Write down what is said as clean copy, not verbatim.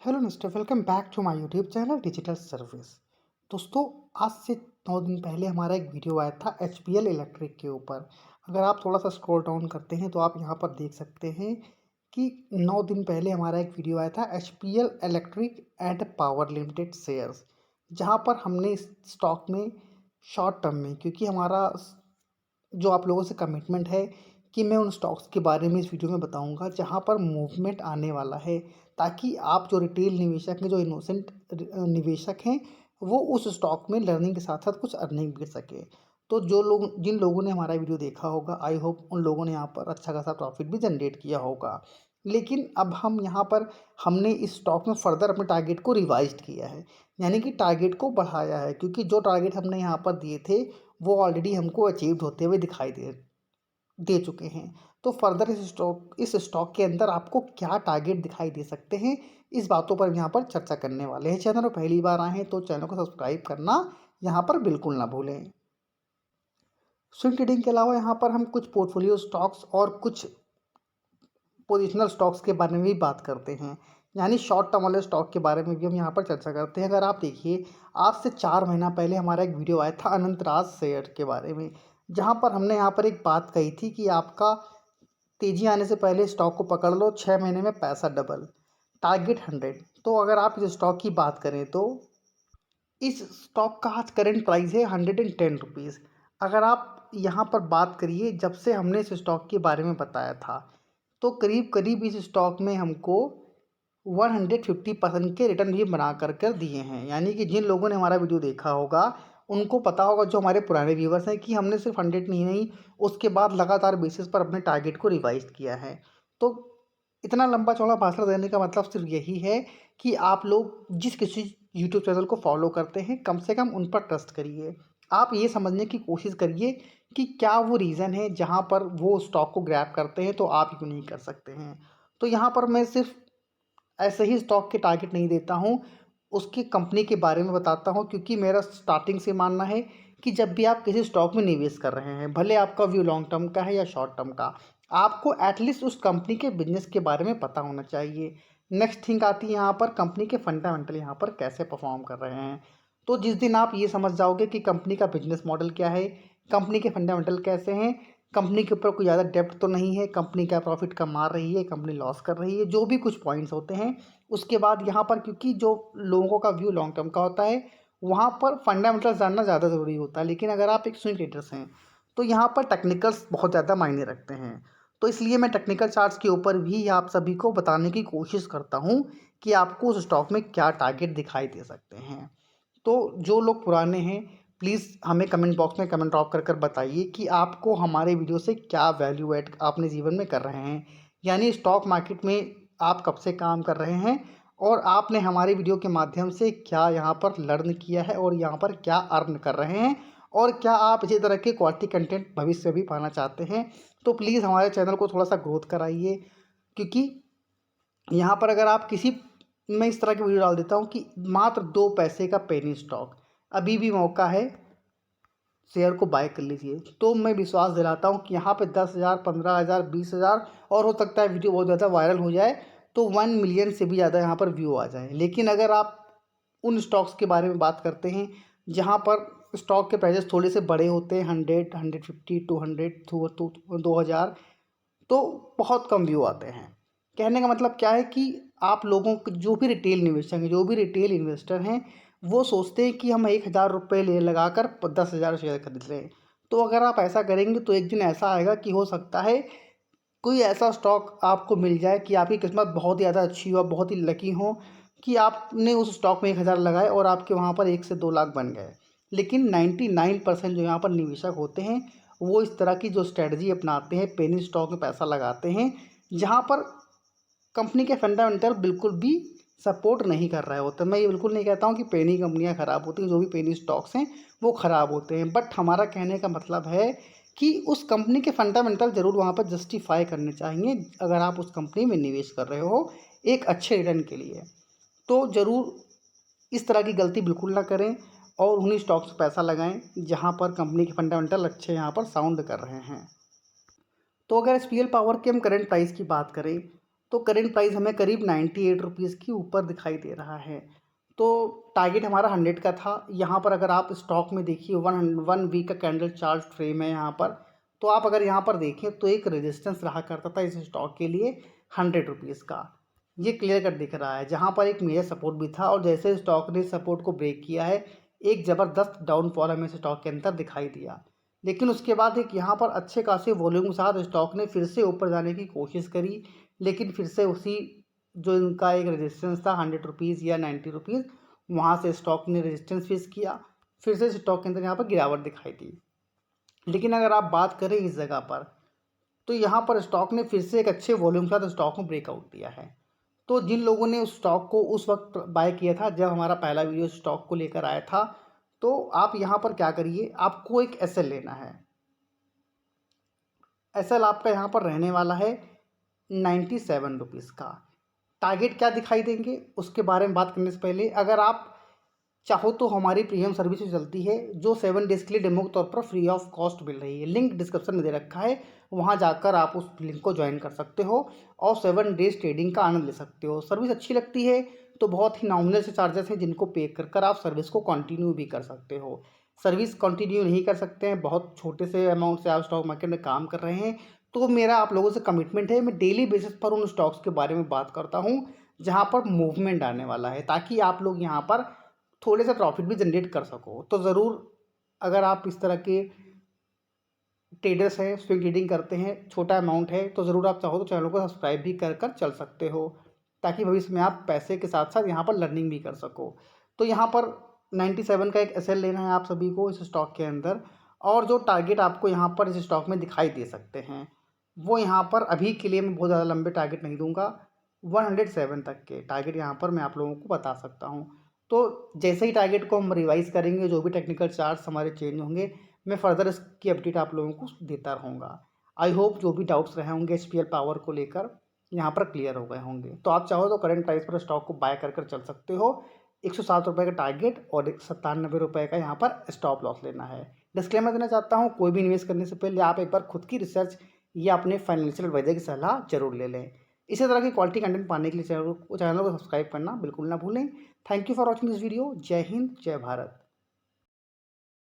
Hello mister, welcome back to my YouTube channel digital service. दोस्तों, आज से 9 दिन पहले हमारा एक वीडियो आया था एचपीएल इलेक्ट्रिक के ऊपर। अगर आप थोड़ा सा स्क्रॉल डाउन करते हैं तो आप यहाँ पर देख सकते हैं कि 9 दिन पहले हमारा एक वीडियो आया था HPL electric and power limited shares, जहाँ पर हमने इस स्टॉक में शॉर्ट टर्म में, क्योंकि हमारा जो आप लोगों से कमिटमेंट है कि मैं उन स्टॉक्स के बारे में इस वीडियो में बताऊंगा जहां पर मूवमेंट आने वाला है, ताकि आप जो रिटेल निवेशक हैं, जो इनोसेंट निवेशक हैं, वो उस स्टॉक में लर्निंग के साथ साथ कुछ अर्निंग भी सके। तो जिन लोगों ने हमारा वीडियो देखा होगा, आई होप उन लोगों ने यहाँ पर अच्छा खासा प्रॉफिट भी जनरेट किया होगा। लेकिन अब हम यहाँ पर हमने इस स्टॉक में फर्दर अपने टारगेट को रिवाइज किया है, यानी कि टारगेट को बढ़ाया है, क्योंकि जो टारगेट हमने यहाँ पर दिए थे वो ऑलरेडी हमको अचीव्ड होते हुए दिखाई दे दे चुके हैं। तो फर्दर इस स्टॉक के अंदर आपको क्या टारगेट दिखाई दे सकते हैं, इस बातों पर यहाँ पर चर्चा करने वाले हैं। चैनल पर पहली बार आए हैं तो चैनल को सब्सक्राइब करना यहाँ पर बिल्कुल ना भूलें। स्विंग ट्रेडिंग के अलावा यहाँ पर हम कुछ पोर्टफोलियो स्टॉक्स और कुछ पोजिशनल स्टॉक्स के बारे में भी बात करते हैं, यानी शॉर्ट टर्म वाले स्टॉक के बारे में भी हम यहाँ पर चर्चा करते हैं। अगर आप देखिए, आज से 4 महीना पहले हमारा एक वीडियो आया था अनंतराज शेयर के बारे में, जहाँ पर हमने यहाँ पर एक बात कही थी कि आपका तेजी आने से पहले स्टॉक को पकड़ लो, 6 महीने में पैसा डबल, टारगेट 100। तो अगर आप इस स्टॉक की बात करें तो इस स्टॉक का आज करेंट प्राइस है 110 रुपीज़। अगर आप यहाँ पर बात करिए, जब से हमने इस स्टॉक के बारे में बताया था तो करीब करीब इस स्टॉक में हमको 150% के रिटर्न भी बना कर दिए हैं। यानी कि जिन लोगों ने हमारा वीडियो देखा होगा उनको पता होगा, जो हमारे पुराने व्यूवर्स हैं, कि हमने सिर्फ 100 नहीं, उसके बाद लगातार बेसिस पर अपने टारगेट को रिवाइज किया है। तो इतना लंबा चौड़ा भाषण देने का मतलब सिर्फ यही है कि आप लोग जिस किसी यूट्यूब चैनल को फॉलो करते हैं, कम से कम उन पर ट्रस्ट करिए। आप ये समझने की कोशिश करिए कि क्या वो रीज़न है जहाँ पर वो स्टॉक को ग्रैब करते हैं तो आप क्यों नहीं कर सकते हैं। तो यहाँ पर मैं सिर्फ ऐसे ही स्टॉक के टारगेट नहीं देता हूँ, उसकी कंपनी के बारे में बताता हूँ, क्योंकि मेरा स्टार्टिंग से मानना है कि जब भी आप किसी स्टॉक में निवेश कर रहे हैं, भले आपका व्यू लॉन्ग टर्म का है या शॉर्ट टर्म का, आपको एटलीस्ट उस कंपनी के बिजनेस के बारे में पता होना चाहिए। नेक्स्ट थिंग आती है यहाँ पर कंपनी के फंडामेंटल यहाँ पर कैसे परफॉर्म कर रहे हैं। तो जिस दिन आप ये समझ जाओगे कि कंपनी का बिजनेस मॉडल क्या है, कंपनी के फंडामेंटल कैसे हैं, कंपनी के ऊपर कोई ज़्यादा डेप्ट तो नहीं है, कंपनी क्या प्रॉफिट कमा रही है, कंपनी लॉस कर रही है, जो भी कुछ पॉइंट्स होते हैं, उसके बाद यहाँ पर, क्योंकि जो लोगों का व्यू लॉन्ग टर्म का होता है, वहाँ पर फंडामेंटल्स जानना ज़्यादा ज़रूरी होता है। लेकिन अगर आप एक स्विंग ट्रेडर्स हैं तो यहाँ पर टेक्निकल्स बहुत ज़्यादा मायने रखते हैं। तो इसलिए मैं टेक्निकल चार्ट्स के ऊपर भी आप सभी को बताने की कोशिश करता हूँ कि आपको उस स्टॉक में क्या टारगेट दिखाई दे सकते हैं। तो जो लोग पुराने हैं, प्लीज़ हमें कमेंट बॉक्स में कमेंट ड्रॉप कर कर बताइए कि आपको हमारे वीडियो से क्या वैल्यू ऐड अपने जीवन में कर रहे हैं, यानी स्टॉक मार्केट में आप कब से काम कर रहे हैं और आपने हमारे वीडियो के माध्यम से क्या यहाँ पर लर्न किया है और यहाँ पर क्या अर्न कर रहे हैं, और क्या आप इसी तरह के क्वालिटी कंटेंट भविष्य में भी पाना चाहते हैं। तो प्लीज़ हमारे चैनल को थोड़ा सा ग्रोथ कराइए, क्योंकि यहाँ पर अगर आप किसी, मैं इस तरह की वीडियो डाल देता हूँ कि मात्र 2 पैसे का पेनी स्टॉक, अभी भी मौका है, शेयर को बाय कर लीजिए। तो मैं विश्वास दिलाता हूँ कि यहाँ पे 10,000, 15,000, 20,000, और हो सकता है वीडियो बहुत ज़्यादा वायरल हो जाए तो 1 मिलियन से भी ज़्यादा यहाँ पर व्यू आ जाए। लेकिन अगर आप उन स्टॉक्स के बारे में बात करते हैं जहाँ पर स्टॉक के प्राइसेस थोड़े से बड़े होते हैं, 100, 150, 200, 2,000, तो बहुत कम व्यू आते हैं। कहने का मतलब क्या है कि आप लोगों को, जो भी रिटेल निवेशक हैं, जो भी रिटेल इन्वेस्टर हैं, वो सोचते हैं कि हम 1,000 रुपये ले लगाकर 10,000 शेयर खरीद लें। तो अगर आप ऐसा करेंगे तो एक दिन ऐसा आएगा कि हो सकता है कोई ऐसा स्टॉक आपको मिल जाए कि आपकी किस्मत बहुत ही ज़्यादा अच्छी हो, बहुत ही लकी हो, कि आपने उस स्टॉक में 1,000 लगाए और आपके वहाँ पर 1 से 2 लाख बन गए। लेकिन 99% जो यहाँ पर निवेशक होते हैं, वो इस तरह की जो स्ट्रेटजी अपनाते हैं, पेनी स्टॉक में पैसा लगाते हैं, जहाँ पर कंपनी के फंडामेंटल बिल्कुल भी सपोर्ट नहीं कर रहे होते। मैं ये बिल्कुल नहीं कहता हूँ कि पेनी कंपनियाँ ख़राब होती हैं, जो भी पेनी स्टॉक्स हैं वो ख़राब होते हैं, बट हमारा कहने का मतलब है कि उस कंपनी के फंडामेंटल ज़रूर वहाँ पर जस्टिफाई करने चाहिए, अगर आप उस कंपनी में निवेश कर रहे हो एक अच्छे रिटर्न के लिए। तो ज़रूर इस तरह की गलती बिल्कुल ना करें और उन्हीं स्टॉक्स में पैसा लगाएं जहाँ पर कंपनी के फंडामेंटल अच्छे यहाँ पर साउंड कर रहे हैं। तो अगर एसपीएल पावर के हम करंट प्राइस की बात करें तो करेंट प्राइस हमें करीब 98 रुपीज़ की ऊपर दिखाई दे रहा है। तो टारगेट हमारा 100 का था। यहाँ पर अगर आप स्टॉक में देखिए 1 वीक का कैंडल चार्ट फ्रेम है यहाँ पर, तो आप अगर यहाँ पर देखें तो एक रेजिस्टेंस रहा करता था इस स्टॉक के लिए 100 रुपीज़ का। ये क्लियर कट दिख रहा है, जहाँ पर एक मेजर सपोर्ट भी था और जैसे स्टॉक ने सपोर्ट को ब्रेक किया है, एक ज़बरदस्त डाउनफॉल हमें स्टॉक के अंदर दिखाई दिया। लेकिन उसके बाद एक यहाँ पर अच्छे खासे वॉल्यूम के साथ स्टॉक ने फिर से ऊपर जाने की कोशिश करी, लेकिन फिर से उसी जो इनका एक रेजिस्टेंस था 100 रुपीज़ या 90 रुपीज़, वहाँ से स्टॉक ने रेजिस्टेंस फेस किया, फिर से स्टॉक के अंदर यहाँ पर गिरावट दिखाई दी। लेकिन अगर आप बात करें इस जगह पर, तो यहाँ पर स्टॉक ने फिर से एक अच्छे वॉल्यूम के साथ स्टॉक में ब्रेकआउट दिया है। तो जिन लोगों ने उस स्टॉक को उस वक्त बाय किया था जब हमारा पहला वीडियो स्टॉक को लेकर आया था, तो आप यहाँ पर क्या करिए, आपको एक एसएल लेना है। एसएल आपका यहाँ पर रहने वाला है 97 रुपीज़ का। टारगेट क्या दिखाई देंगे उसके बारे में बात करने से पहले, अगर आप चाहो तो हमारी प्रीमियम सर्विस जो चलती है, जो 7 डेज़ के लिए डेमो के तौर पर फ्री ऑफ कॉस्ट मिल रही है, लिंक डिस्क्रिप्शन में दे रखा है, वहाँ जाकर आप उस लिंक को ज्वाइन कर सकते हो और 7 डेज़ ट्रेडिंग का आनंद ले सकते हो। सर्विस अच्छी लगती है तो बहुत ही नॉमिनल से चार्जेस हैं जिनको पे कर आप सर्विस को कंटिन्यू भी कर सकते हो। सर्विस कंटिन्यू नहीं कर सकते हैं, बहुत छोटे से अमाउंट से आप स्टॉक मार्केट में काम कर रहे हैं, तो मेरा आप लोगों से कमिटमेंट है, मैं डेली बेसिस पर उन स्टॉक्स के बारे में बात करता हूँ जहाँ पर मूवमेंट आने वाला है, ताकि आप लोग यहाँ पर थोड़े से प्रॉफिट भी जनरेट कर सको। तो ज़रूर अगर आप इस तरह के ट्रेडर्स हैं, स्विंग ट्रेडिंग करते हैं, छोटा अमाउंट है, तो ज़रूर आप चाहो तो चैनल को सब्सक्राइब भी कर चल सकते हो, ताकि भविष्य में आप पैसे के साथ साथ यहाँ पर लर्निंग भी कर सको। तो यहाँ पर 97 का एक एसएल लेना है आप सभी को इस स्टॉक के अंदर, और जो टारगेट आपको यहाँ पर इस स्टॉक में दिखाई दे सकते हैं, वो यहाँ पर अभी के लिए मैं बहुत ज़्यादा लंबे टारगेट नहीं दूंगा, 107 तक के टारगेट यहाँ पर मैं आप लोगों को बता सकता हूँ। तो जैसे ही टारगेट को हम रिवाइज़ करेंगे, जो भी टेक्निकल चार्ट्स हमारे चेंज होंगे, मैं फर्दर इसकी अपडेट आप लोगों को देता रहूँगा। आई होप जो भी डाउट्स रहे होंगे एचपीएल पावर को लेकर यहाँ पर क्लियर हो गए होंगे। तो आप चाहो तो करंट प्राइस पर स्टॉक को बाय कर चल सकते हो। 107 रुपये का टारगेट और 97 रुपये का यहाँ पर स्टॉप लॉस लेना है। डिस्क्लेमर देना चाहता हूँ, कोई भी इन्वेस्ट करने से पहले आप एक बार खुद की रिसर्च या अपने फाइनेंशियल एडवाइजर की सलाह जरूर ले लें। इसी तरह की क्वालिटी कंटेंट पाने के लिए चैनल को सब्सक्राइब करना बिल्कुल ना भूलें। Thank you for watching this video. जय हिंद, जय भारत।